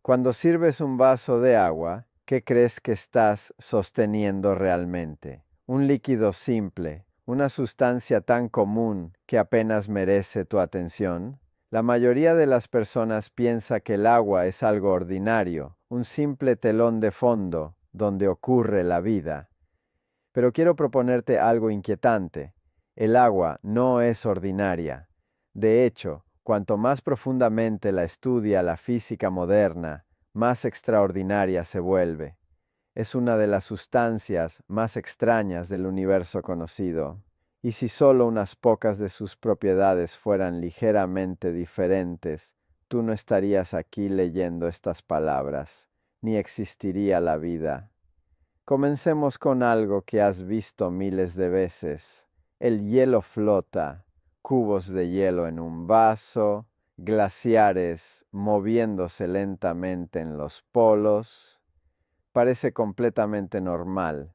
Cuando sirves un vaso de agua, ¿qué crees que estás sosteniendo realmente? Un líquido simple, una sustancia tan común que apenas merece tu atención. La mayoría de las personas piensa que el agua es algo ordinario, un simple telón de fondo donde ocurre la vida. Pero quiero proponerte algo inquietante. El agua no es ordinaria. De hecho, cuanto más profundamente la estudia la física moderna, más extraordinaria se vuelve. Es una de las sustancias más extrañas del universo conocido. Y si solo unas pocas de sus propiedades fueran ligeramente diferentes, tú no estarías aquí leyendo estas palabras, ni existiría la vida. Comencemos con algo que has visto miles de veces. El hielo flota, cubos de hielo en un vaso, glaciares moviéndose lentamente en los polos. Parece completamente normal,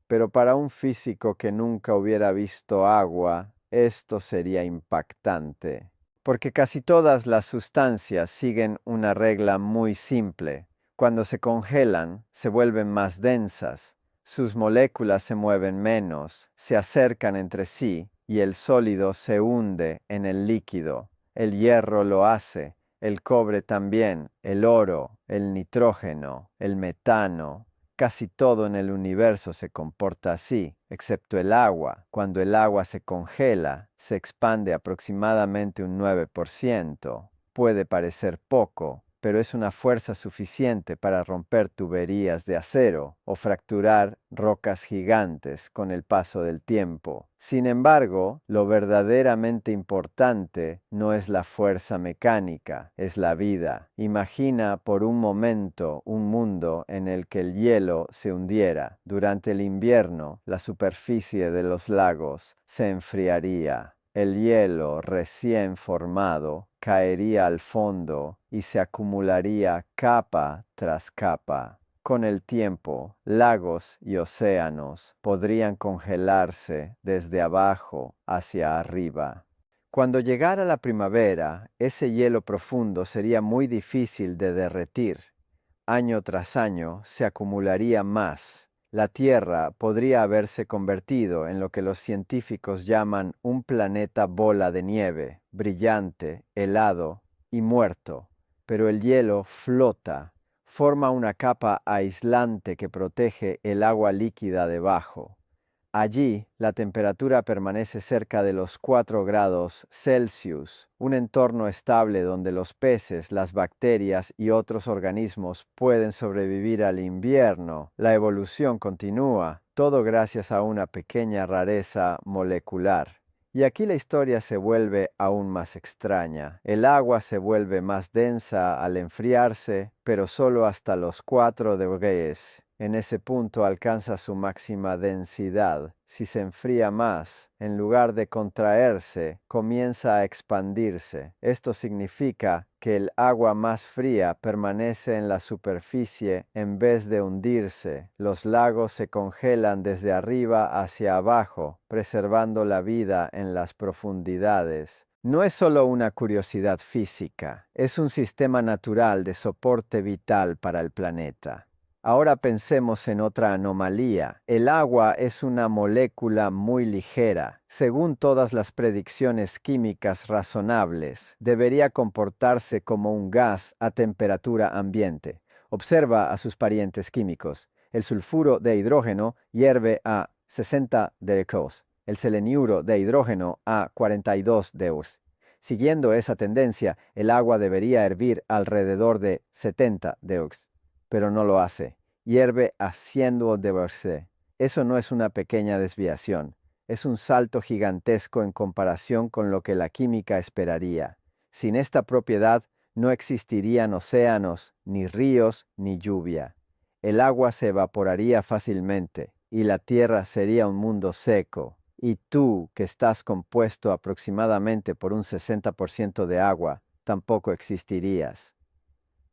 pero para un físico que nunca hubiera visto agua, esto sería impactante, porque casi todas las sustancias siguen una regla muy simple. Cuando se congelan, se vuelven más densas, sus moléculas se mueven menos, se acercan entre sí y el sólido se hunde en el líquido. El hierro lo hace, el cobre también, el oro, el nitrógeno, el metano. Casi todo en el universo se comporta así, excepto el agua. Cuando el agua se congela, se expande aproximadamente un 9%. Puede parecer poco, pero es una fuerza suficiente para romper tuberías de acero o fracturar rocas gigantes con el paso del tiempo. Sin embargo, lo verdaderamente importante no es la fuerza mecánica, es la vida. Imagina por un momento un mundo en el que el hielo se hundiera. Durante el invierno, la superficie de los lagos se enfriaría. El hielo recién formado caería al fondo y se acumularía capa tras capa. Con el tiempo, lagos y océanos podrían congelarse desde abajo hacia arriba. Cuando llegara la primavera, ese hielo profundo sería muy difícil de derretir. Año tras año se acumularía más. La Tierra podría haberse convertido en lo que los científicos llaman un planeta bola de nieve, brillante, helado y muerto. Pero el hielo flota, forma una capa aislante que protege el agua líquida debajo. Allí, la temperatura permanece cerca de los 4 grados Celsius, un entorno estable donde los peces, las bacterias y otros organismos pueden sobrevivir al invierno. La evolución continúa, todo gracias a una pequeña rareza molecular. Y aquí la historia se vuelve aún más extraña. El agua se vuelve más densa al enfriarse, pero solo hasta los 4 degrees. En ese punto alcanza su máxima densidad. Si se enfría más, en lugar de contraerse, comienza a expandirse. Esto significa que el agua más fría permanece en la superficie en vez de hundirse. Los lagos se congelan desde arriba hacia abajo, preservando la vida en las profundidades. No es solo una curiosidad física, es un sistema natural de soporte vital para el planeta. Ahora pensemos en otra anomalía. El agua es una molécula muy ligera. Según todas las predicciones químicas razonables, debería comportarse como un gas a temperatura ambiente. Observa a sus parientes químicos. El sulfuro de hidrógeno hierve a 60 degrees. El seleniuro de hidrógeno a 42 degrees. Siguiendo esa tendencia, el agua debería hervir alrededor de 70 degrees. Pero no lo hace. Hierve a 100 degrees. Eso no es una pequeña desviación. Es un salto gigantesco en comparación con lo que la química esperaría. Sin esta propiedad no existirían océanos, ni ríos, ni lluvia. El agua se evaporaría fácilmente y la tierra sería un mundo seco. Y tú, que estás compuesto aproximadamente por un 60% de agua, tampoco existirías.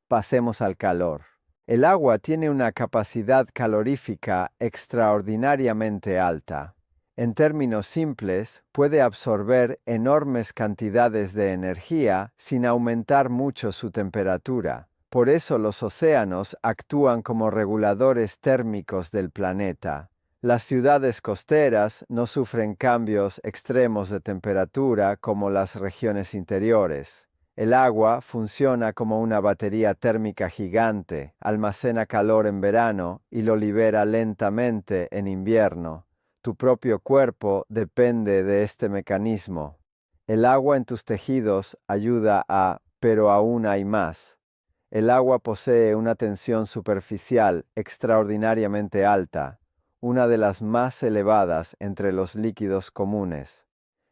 Pasemos al calor. El agua tiene una capacidad calorífica extraordinariamente alta. En términos simples, puede absorber enormes cantidades de energía sin aumentar mucho su temperatura. Por eso los océanos actúan como reguladores térmicos del planeta. Las ciudades costeras no sufren cambios extremos de temperatura como las regiones interiores. El agua funciona como una batería térmica gigante, almacena calor en verano y lo libera lentamente en invierno. Tu propio cuerpo depende de este mecanismo. El agua en tus tejidos ayuda pero aún hay más. El agua posee una tensión superficial extraordinariamente alta, una de las más elevadas entre los líquidos comunes.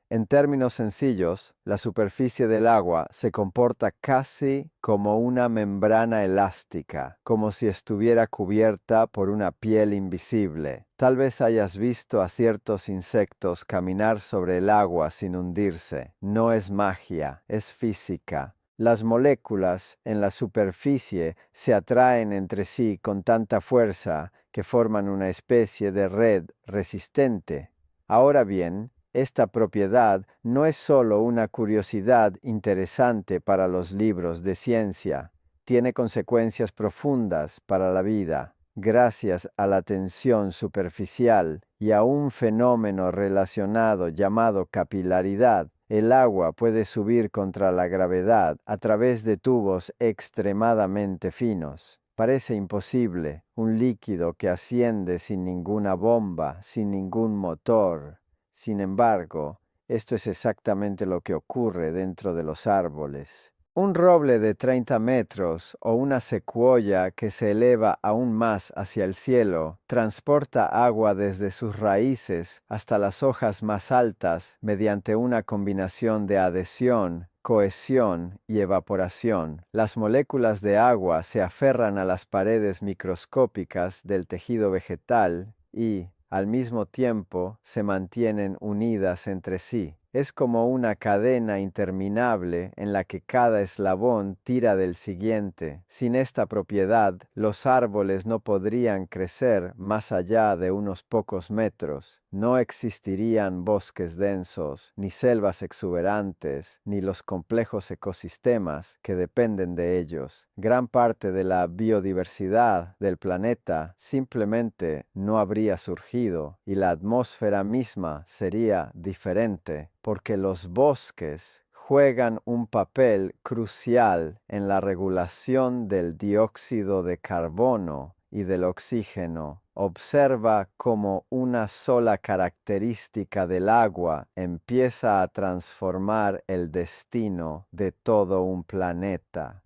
En términos sencillos, la superficie del agua se comporta casi como una membrana elástica, como si estuviera cubierta por una piel invisible. Tal vez hayas visto a ciertos insectos caminar sobre el agua sin hundirse. No es magia, es física. Las moléculas en la superficie se atraen entre sí con tanta fuerza que forman una especie de red resistente. Ahora bien, esta propiedad no es solo una curiosidad interesante para los libros de ciencia, tiene consecuencias profundas para la vida. Gracias a la tensión superficial y a un fenómeno relacionado llamado capilaridad, el agua puede subir contra la gravedad a través de tubos extremadamente finos. Parece imposible, un líquido que asciende sin ninguna bomba, sin ningún motor. Sin embargo, esto es exactamente lo que ocurre dentro de los árboles. Un roble de 30 metros o una secuoya que se eleva aún más hacia el cielo transporta agua desde sus raíces hasta las hojas más altas mediante una combinación de adhesión, cohesión y evaporación. Las moléculas de agua se aferran a las paredes microscópicas del tejido vegetal y, al mismo tiempo, se mantienen unidas entre sí. Es como una cadena interminable en la que cada eslabón tira del siguiente. Sin esta propiedad, los árboles no podrían crecer más allá de unos pocos metros. No existirían bosques densos, ni selvas exuberantes, ni los complejos ecosistemas que dependen de ellos. Gran parte de la biodiversidad del planeta simplemente no habría surgido y la atmósfera misma sería diferente, porque los bosques juegan un papel crucial en la regulación del dióxido de carbono y del oxígeno. Observa cómo una sola característica del agua empieza a transformar el destino de todo un planeta.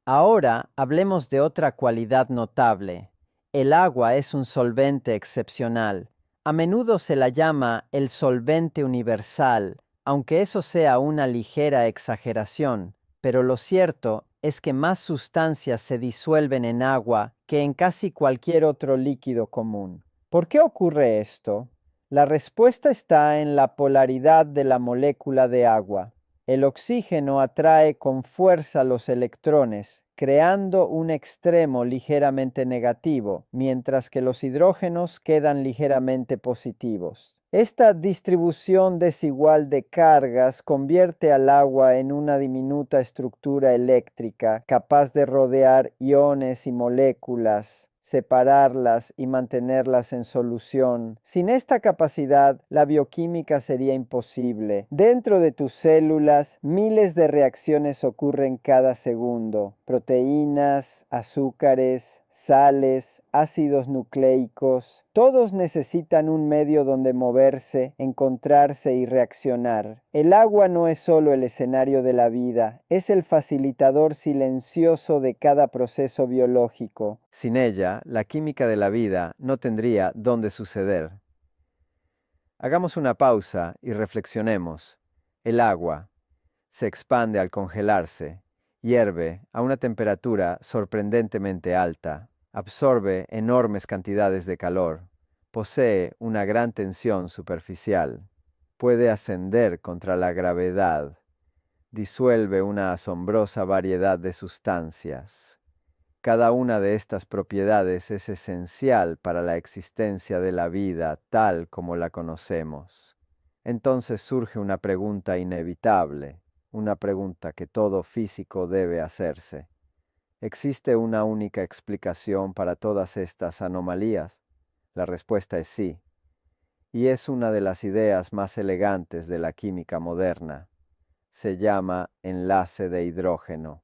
Ahora hablemos de otra cualidad notable. El agua es un solvente excepcional. A menudo se la llama el solvente universal, aunque eso sea una ligera exageración, pero lo cierto es que más sustancias se disuelven en agua que en casi cualquier otro líquido común. ¿Por qué ocurre esto? La respuesta está en la polaridad de la molécula de agua. El oxígeno atrae con fuerza los electrones, creando un extremo ligeramente negativo, mientras que los hidrógenos quedan ligeramente positivos. Esta distribución desigual de cargas convierte al agua en una diminuta estructura eléctrica capaz de rodear iones y moléculas, separarlas y mantenerlas en solución. Sin esta capacidad, la bioquímica sería imposible. Dentro de tus células, miles de reacciones ocurren cada segundo. Proteínas, azúcares, sales, ácidos nucleicos, todos necesitan un medio donde moverse, encontrarse y reaccionar. El agua no es solo el escenario de la vida, es el facilitador silencioso de cada proceso biológico. Sin ella, la química de la vida no tendría dónde suceder. Hagamos una pausa y reflexionemos. El agua se expande al congelarse, hierve a una temperatura sorprendentemente alta, absorbe enormes cantidades de calor, posee una gran tensión superficial, puede ascender contra la gravedad, disuelve una asombrosa variedad de sustancias. Cada una de estas propiedades es esencial para la existencia de la vida tal como la conocemos. Entonces surge una pregunta inevitable, una pregunta que todo físico debe hacerse. ¿Existe una única explicación para todas estas anomalías? La respuesta es sí, y es una de las ideas más elegantes de la química moderna. Se llama enlace de hidrógeno.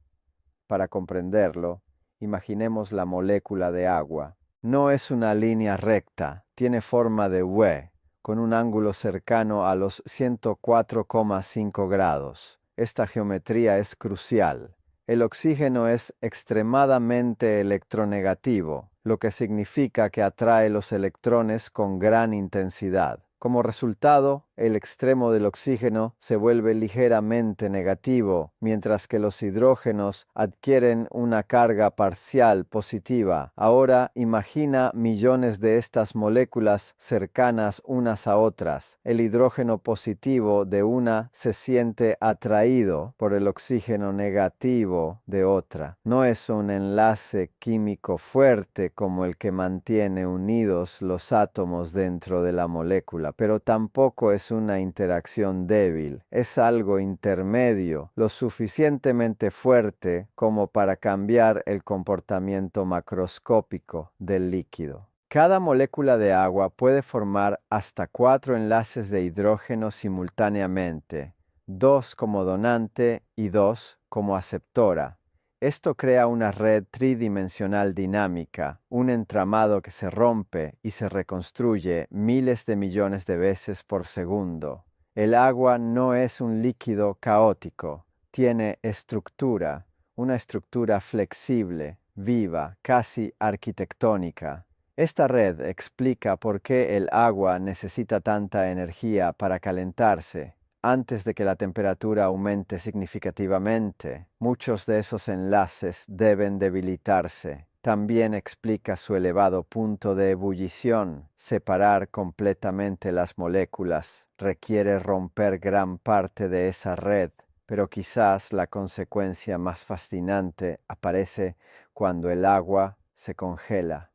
Para comprenderlo, imaginemos la molécula de agua. No es una línea recta, tiene forma de V, con un ángulo cercano a los 104,5 grados. Esta geometría es crucial. El oxígeno es extremadamente electronegativo, lo que significa que atrae los electrones con gran intensidad. Como resultado, el extremo del oxígeno se vuelve ligeramente negativo, mientras que los hidrógenos adquieren una carga parcial positiva. Ahora imagina millones de estas moléculas cercanas unas a otras. El hidrógeno positivo de una se siente atraído por el oxígeno negativo de otra. No es un enlace químico fuerte como el que mantiene unidos los átomos dentro de la molécula, pero tampoco es una interacción débil. Es algo intermedio, lo suficientemente fuerte como para cambiar el comportamiento macroscópico del líquido. Cada molécula de agua puede formar hasta 4 enlaces de hidrógeno simultáneamente, 2 como donante y 2 como aceptora. Esto crea una red tridimensional dinámica, un entramado que se rompe y se reconstruye miles de millones de veces por segundo. El agua no es un líquido caótico, tiene estructura, una estructura flexible, viva, casi arquitectónica. Esta red explica por qué el agua necesita tanta energía para calentarse. Antes de que la temperatura aumente significativamente, muchos de esos enlaces deben debilitarse. También explica su elevado punto de ebullición. Separar completamente las moléculas requiere romper gran parte de esa red, pero quizás la consecuencia más fascinante aparece cuando el agua se congela.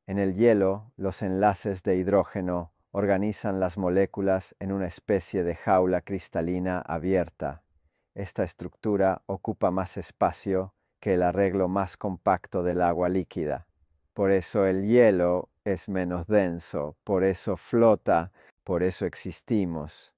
En el hielo, los enlaces de hidrógeno organizan las moléculas en una especie de jaula cristalina abierta. Esta estructura ocupa más espacio que el arreglo más compacto del agua líquida. Por eso el hielo es menos denso, por eso flota, por eso existimos.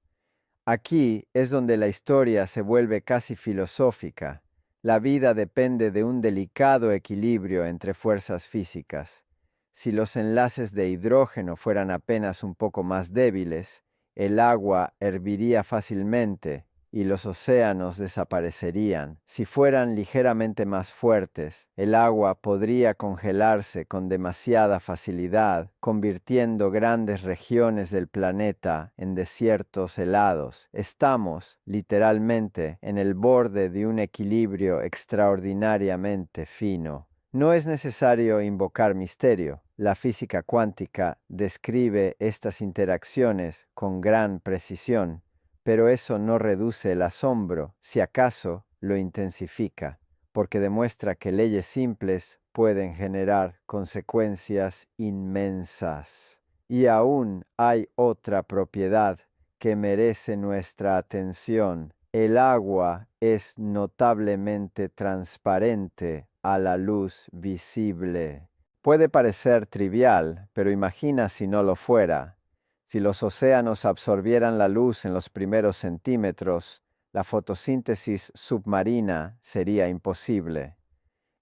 Aquí es donde la historia se vuelve casi filosófica. La vida depende de un delicado equilibrio entre fuerzas físicas. Si los enlaces de hidrógeno fueran apenas un poco más débiles, el agua herviría fácilmente y los océanos desaparecerían. Si fueran ligeramente más fuertes, el agua podría congelarse con demasiada facilidad, convirtiendo grandes regiones del planeta en desiertos helados. Estamos, literalmente, en el borde de un equilibrio extraordinariamente fino. No es necesario invocar misterio. La física cuántica describe estas interacciones con gran precisión, pero eso no reduce el asombro, si acaso lo intensifica, porque demuestra que leyes simples pueden generar consecuencias inmensas. Y aún hay otra propiedad que merece nuestra atención. El agua es notablemente transparente a la luz visible. Puede parecer trivial, pero imagina si no lo fuera. Si los océanos absorbieran la luz en los primeros centímetros, la fotosíntesis submarina sería imposible.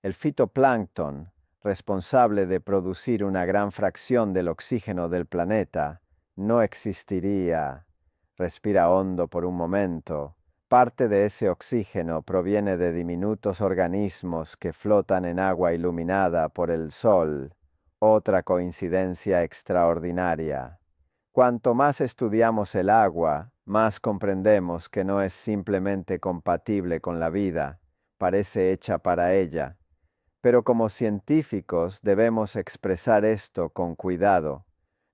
El fitoplancton, responsable de producir una gran fracción del oxígeno del planeta, no existiría. Respira hondo por un momento. Parte de ese oxígeno proviene de diminutos organismos que flotan en agua iluminada por el sol. Otra coincidencia extraordinaria. Cuanto más estudiamos el agua, más comprendemos que no es simplemente compatible con la vida, parece hecha para ella. Pero como científicos debemos expresar esto con cuidado.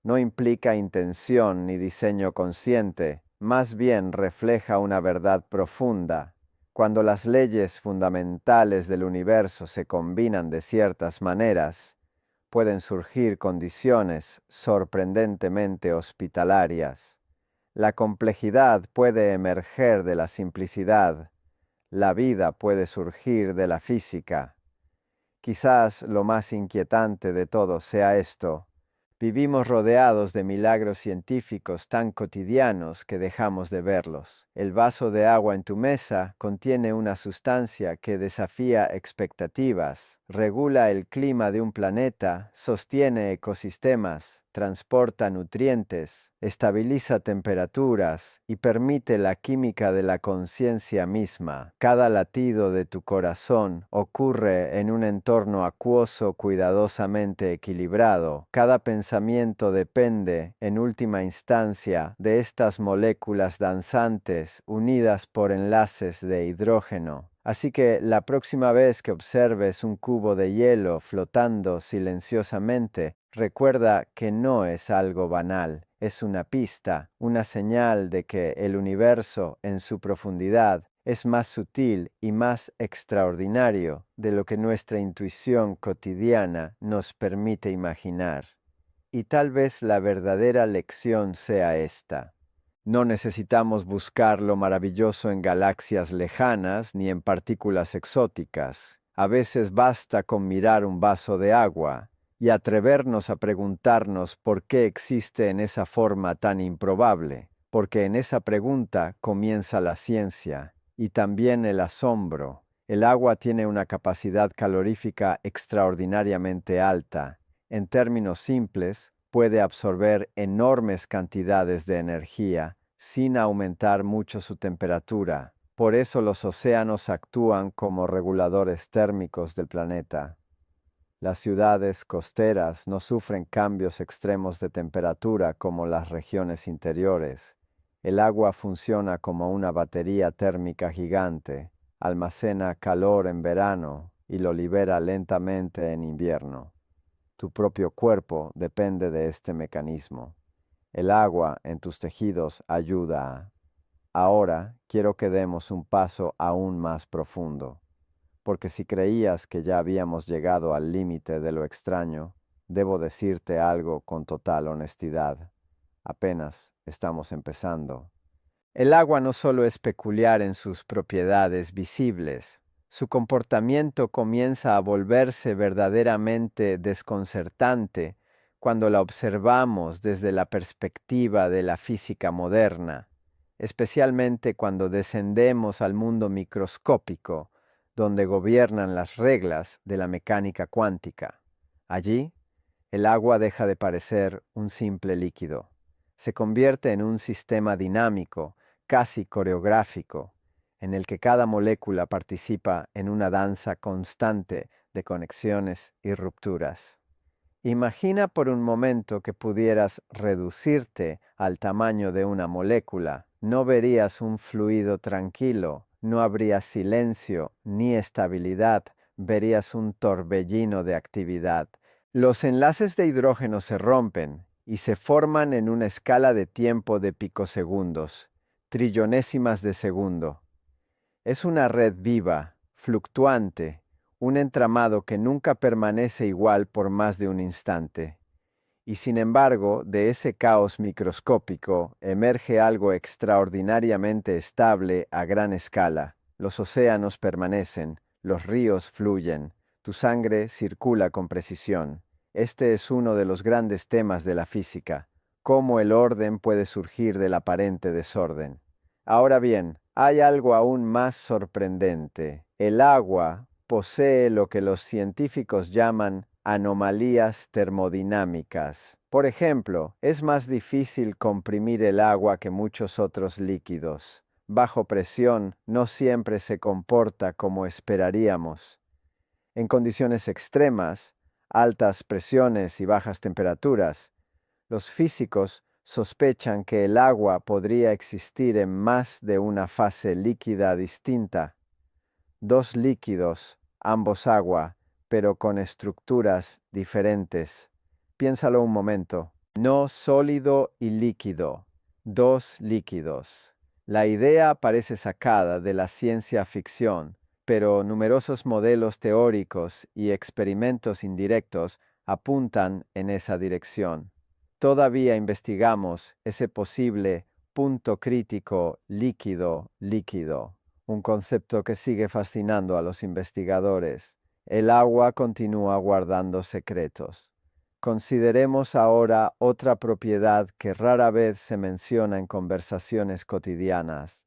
No implica intención ni diseño consciente, más bien refleja una verdad profunda. Cuando las leyes fundamentales del universo se combinan de ciertas maneras, pueden surgir condiciones sorprendentemente hospitalarias. La complejidad puede emerger de la simplicidad. La vida puede surgir de la física. Quizás lo más inquietante de todo sea esto: vivimos rodeados de milagros científicos tan cotidianos que dejamos de verlos. El vaso de agua en tu mesa contiene una sustancia que desafía expectativas, regula el clima de un planeta, sostiene ecosistemas, transporta nutrientes, estabiliza temperaturas y permite la química de la conciencia misma. Cada latido de tu corazón ocurre en un entorno acuoso cuidadosamente equilibrado. Cada pensamiento depende, en última instancia, de estas moléculas danzantes unidas por enlaces de hidrógeno. Así que la próxima vez que observes un cubo de hielo flotando silenciosamente, recuerda que no es algo banal, es una pista, una señal de que el universo en su profundidad es más sutil y más extraordinario de lo que nuestra intuición cotidiana nos permite imaginar. Y tal vez la verdadera lección sea esta: no necesitamos buscar lo maravilloso en galaxias lejanas ni en partículas exóticas. A veces basta con mirar un vaso de agua y atrevernos a preguntarnos por qué existe en esa forma tan improbable, porque en esa pregunta comienza la ciencia y también el asombro. El agua tiene una capacidad calorífica extraordinariamente alta. En términos simples, puede absorber enormes cantidades de energía sin aumentar mucho su temperatura. Por eso los océanos actúan como reguladores térmicos del planeta. Las ciudades costeras no sufren cambios extremos de temperatura como las regiones interiores. El agua funciona como una batería térmica gigante, almacena calor en verano y lo libera lentamente en invierno. Tu propio cuerpo depende de este mecanismo. El agua en tus tejidos ayuda a... Ahora quiero que demos un paso aún más profundo, porque si creías que ya habíamos llegado al límite de lo extraño, debo decirte algo con total honestidad. Apenas estamos empezando. El agua no solo es peculiar en sus propiedades visibles, su comportamiento comienza a volverse verdaderamente desconcertante cuando la observamos desde la perspectiva de la física moderna, especialmente cuando descendemos al mundo microscópico, donde gobiernan las reglas de la mecánica cuántica. Allí, el agua deja de parecer un simple líquido. Se convierte en un sistema dinámico, casi coreográfico, en el que cada molécula participa en una danza constante de conexiones y rupturas. Imagina por un momento que pudieras reducirte al tamaño de una molécula. No verías un fluido tranquilo, no habría silencio ni estabilidad, verías un torbellino de actividad. Los enlaces de hidrógeno se rompen y se forman en una escala de tiempo de picosegundos, trillonésimas de segundo. Es una red viva, fluctuante, un entramado que nunca permanece igual por más de un instante. Y sin embargo, de ese caos microscópico emerge algo extraordinariamente estable a gran escala. Los océanos permanecen, los ríos fluyen, tu sangre circula con precisión. Este es uno de los grandes temas de la física: cómo el orden puede surgir del aparente desorden. Ahora bien, hay algo aún más sorprendente. El agua posee lo que los científicos llaman anomalías termodinámicas. Por ejemplo, es más difícil comprimir el agua que muchos otros líquidos. Bajo presión no siempre se comporta como esperaríamos. En condiciones extremas, altas presiones y bajas temperaturas, los físicos sospechan que el agua podría existir en más de una fase líquida distinta. Dos líquidos, ambos agua, pero con estructuras diferentes. Piénsalo un momento. No sólido y líquido. Dos líquidos. La idea parece sacada de la ciencia ficción, pero numerosos modelos teóricos y experimentos indirectos apuntan en esa dirección. Todavía investigamos ese posible punto crítico líquido-líquido, un concepto que sigue fascinando a los investigadores. El agua continúa guardando secretos. Consideremos ahora otra propiedad que rara vez se menciona en conversaciones cotidianas,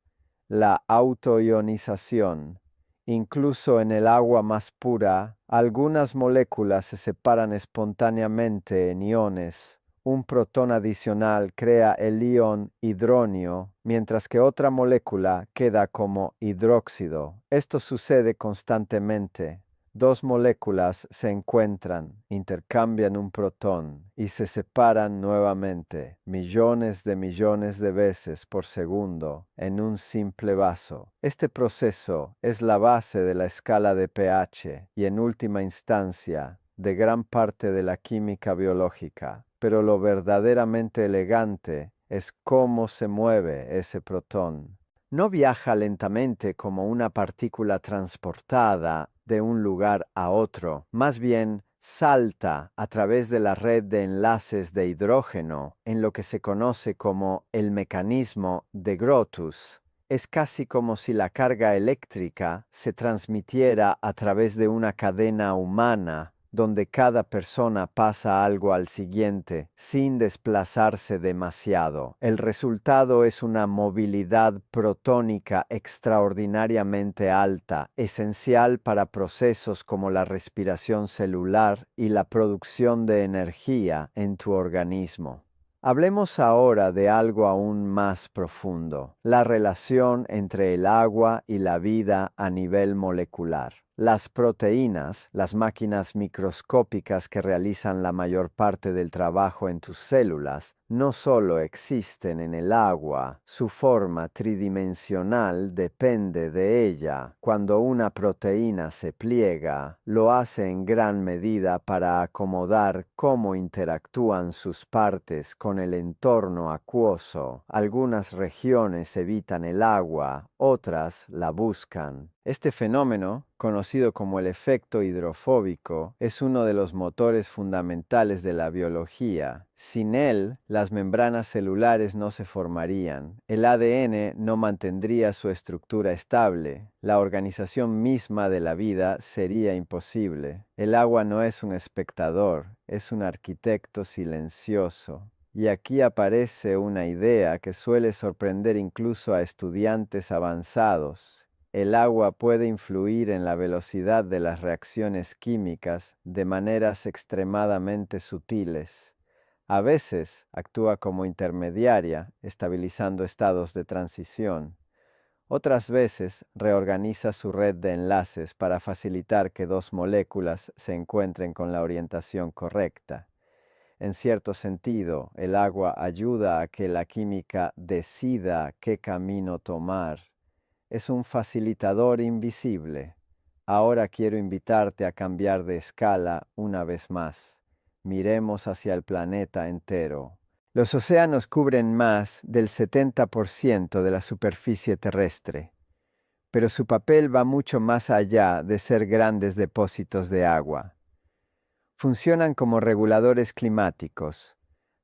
la autoionización. Incluso en el agua más pura, algunas moléculas se separan espontáneamente en iones. Un protón adicional crea el ion hidronio, mientras que otra molécula queda como hidróxido. Esto sucede constantemente. Dos moléculas se encuentran, intercambian un protón y se separan nuevamente millones de veces por segundo en un simple vaso. Este proceso es la base de la escala de pH y en última instancia de gran parte de la química biológica. Pero lo verdaderamente elegante es cómo se mueve ese protón. No viaja lentamente como una partícula transportada de un lugar a otro, más bien salta a través de la red de enlaces de hidrógeno en lo que se conoce como el mecanismo de Grotthuss. Es casi como si la carga eléctrica se transmitiera a través de una cadena humana donde cada persona pasa algo al siguiente sin desplazarse demasiado. El resultado es una movilidad protónica extraordinariamente alta, esencial para procesos como la respiración celular y la producción de energía en tu organismo. Hablemos ahora de algo aún más profundo, la relación entre el agua y la vida a nivel molecular. Las proteínas, las máquinas microscópicas que realizan la mayor parte del trabajo en tus células, no solo existen en el agua, su forma tridimensional depende de ella. Cuando una proteína se pliega, lo hace en gran medida para acomodar cómo interactúan sus partes con el entorno acuoso. Algunas regiones evitan el agua, otras la buscan. Este fenómeno, conocido como el efecto hidrofóbico, es uno de los motores fundamentales de la biología. Sin él, las membranas celulares no se formarían, el ADN no mantendría su estructura estable, la organización misma de la vida sería imposible. El agua no es un espectador, es un arquitecto silencioso. Y aquí aparece una idea que suele sorprender incluso a estudiantes avanzados. El agua puede influir en la velocidad de las reacciones químicas de maneras extremadamente sutiles. A veces actúa como intermediaria, estabilizando estados de transición. Otras veces reorganiza su red de enlaces para facilitar que dos moléculas se encuentren con la orientación correcta. En cierto sentido, el agua ayuda a que la química decida qué camino tomar. Es un facilitador invisible. Ahora quiero invitarte a cambiar de escala una vez más. Miremos hacia el planeta entero. Los océanos cubren más del 70% de la superficie terrestre, pero su papel va mucho más allá de ser grandes depósitos de agua. Funcionan como reguladores climáticos,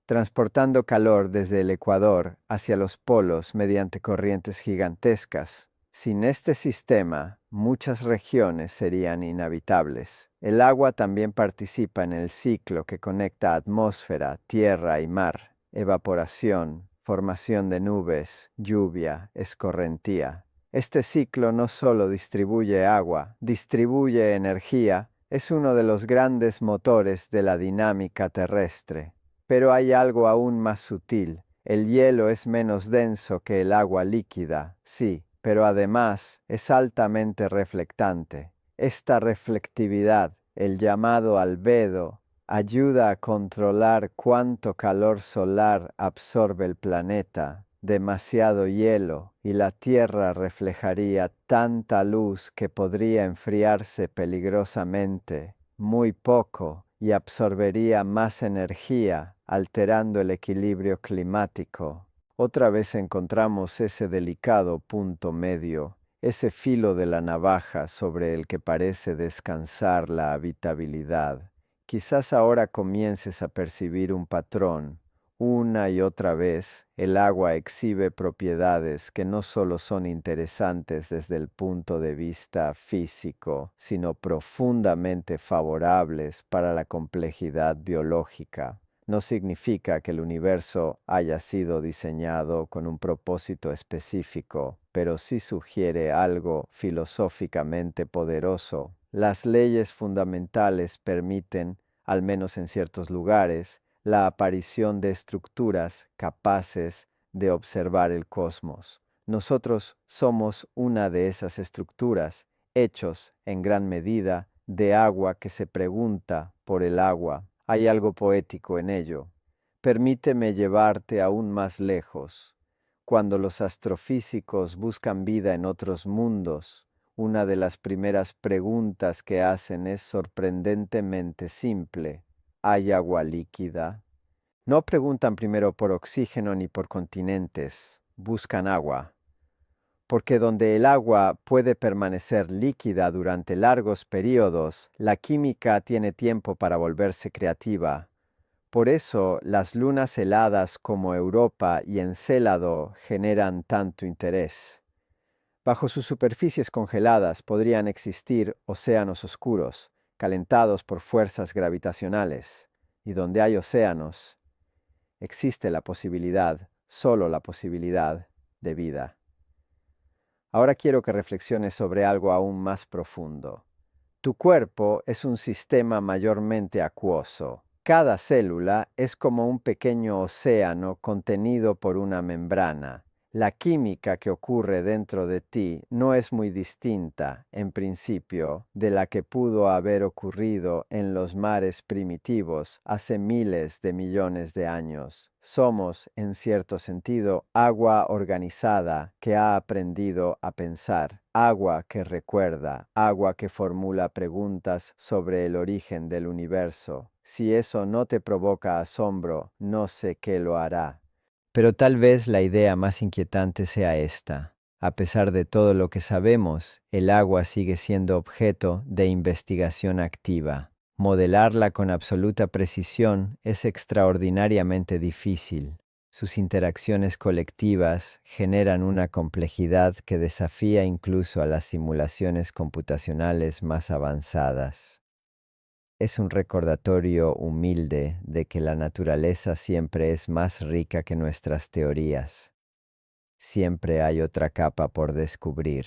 transportando calor desde el ecuador hacia los polos mediante corrientes gigantescas. Sin este sistema, muchas regiones serían inhabitables. El agua también participa en el ciclo que conecta atmósfera, tierra y mar, evaporación, formación de nubes, lluvia, escorrentía. Este ciclo no solo distribuye agua, distribuye energía, es uno de los grandes motores de la dinámica terrestre. Pero hay algo aún más sutil. El hielo es menos denso que el agua líquida, sí, pero además es altamente reflectante. Esta reflectividad, el llamado albedo, ayuda a controlar cuánto calor solar absorbe el planeta. Demasiado hielo y la Tierra reflejaría tanta luz que podría enfriarse peligrosamente. Muy poco y absorbería más energía, alterando el equilibrio climático. Otra vez encontramos ese delicado punto medio, ese filo de la navaja sobre el que parece descansar la habitabilidad. Quizás ahora comiences a percibir un patrón, Una y otra vez, el agua exhibe propiedades que no solo son interesantes desde el punto de vista físico, sino profundamente favorables para la complejidad biológica. No significa que el universo haya sido diseñado con un propósito específico, pero sí sugiere algo filosóficamente poderoso. Las leyes fundamentales permiten, al menos en ciertos lugares, la aparición de estructuras capaces de observar el cosmos. Nosotros somos una de esas estructuras, hechos, en gran medida, de agua que se pregunta por el agua. Hay algo poético en ello. Permíteme llevarte aún más lejos. Cuando los astrofísicos buscan vida en otros mundos, una de las primeras preguntas que hacen es sorprendentemente simple. ¿Hay agua líquida? No preguntan primero por oxígeno ni por continentes, buscan agua, porque donde el agua puede permanecer líquida durante largos periodos, la química tiene tiempo para volverse creativa. Por eso las lunas heladas como Europa y Encélado generan tanto interés. Bajo sus superficies congeladas podrían existir océanos oscuros, calentados por fuerzas gravitacionales, y donde hay océanos, existe la posibilidad, solo la posibilidad, de vida. Ahora quiero que reflexiones sobre algo aún más profundo. Tu cuerpo es un sistema mayormente acuoso. Cada célula es como un pequeño océano contenido por una membrana. La química que ocurre dentro de ti no es muy distinta, en principio, de la que pudo haber ocurrido en los mares primitivos hace miles de millones de años. Somos, en cierto sentido, agua organizada que ha aprendido a pensar, agua que recuerda, agua que formula preguntas sobre el origen del universo. Si eso no te provoca asombro, no sé qué lo hará. Pero tal vez la idea más inquietante sea esta. A pesar de todo lo que sabemos, el agua sigue siendo objeto de investigación activa. Modelarla con absoluta precisión es extraordinariamente difícil. Sus interacciones colectivas generan una complejidad que desafía incluso a las simulaciones computacionales más avanzadas. Es un recordatorio humilde de que la naturaleza siempre es más rica que nuestras teorías. Siempre hay otra capa por descubrir.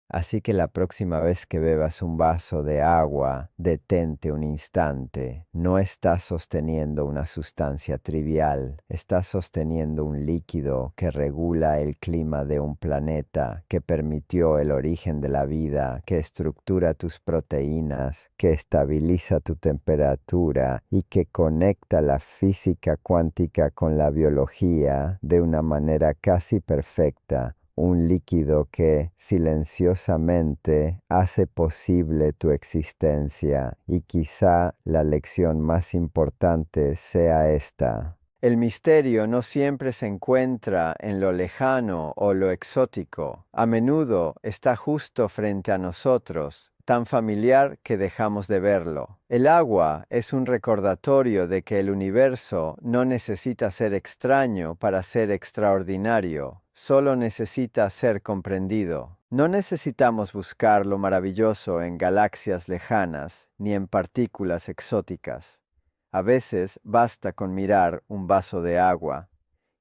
Así que la próxima vez que bebas un vaso de agua, detente un instante. No estás sosteniendo una sustancia trivial, estás sosteniendo un líquido que regula el clima de un planeta, que permitió el origen de la vida, que estructura tus proteínas, que estabiliza tu temperatura y que conecta la física cuántica con la biología de una manera casi perfecta. Un líquido que silenciosamente hace posible tu existencia, y quizá la lección más importante sea esta. El misterio no siempre se encuentra en lo lejano o lo exótico. A menudo está justo frente a nosotros, tan familiar que dejamos de verlo. El agua es un recordatorio de que el universo no necesita ser extraño para ser extraordinario, solo necesita ser comprendido. No necesitamos buscar lo maravilloso en galaxias lejanas ni en partículas exóticas. A veces basta con mirar un vaso de agua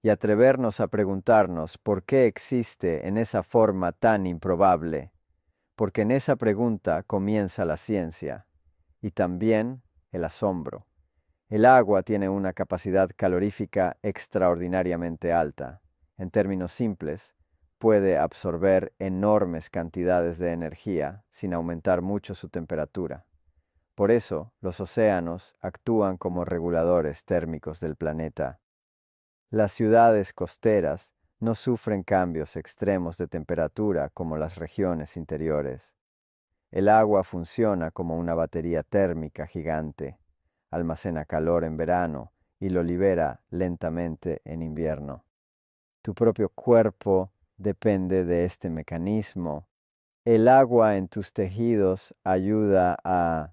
y atrevernos a preguntarnos por qué existe en esa forma tan improbable, porque en esa pregunta comienza la ciencia y también el asombro. El agua tiene una capacidad calorífica extraordinariamente alta. En términos simples, puede absorber enormes cantidades de energía sin aumentar mucho su temperatura. Por eso, los océanos actúan como reguladores térmicos del planeta. Las ciudades costeras no sufren cambios extremos de temperatura como las regiones interiores. El agua funciona como una batería térmica gigante. Almacena calor en verano y lo libera lentamente en invierno. Tu propio cuerpo depende de este mecanismo. El agua en tus tejidos ayuda a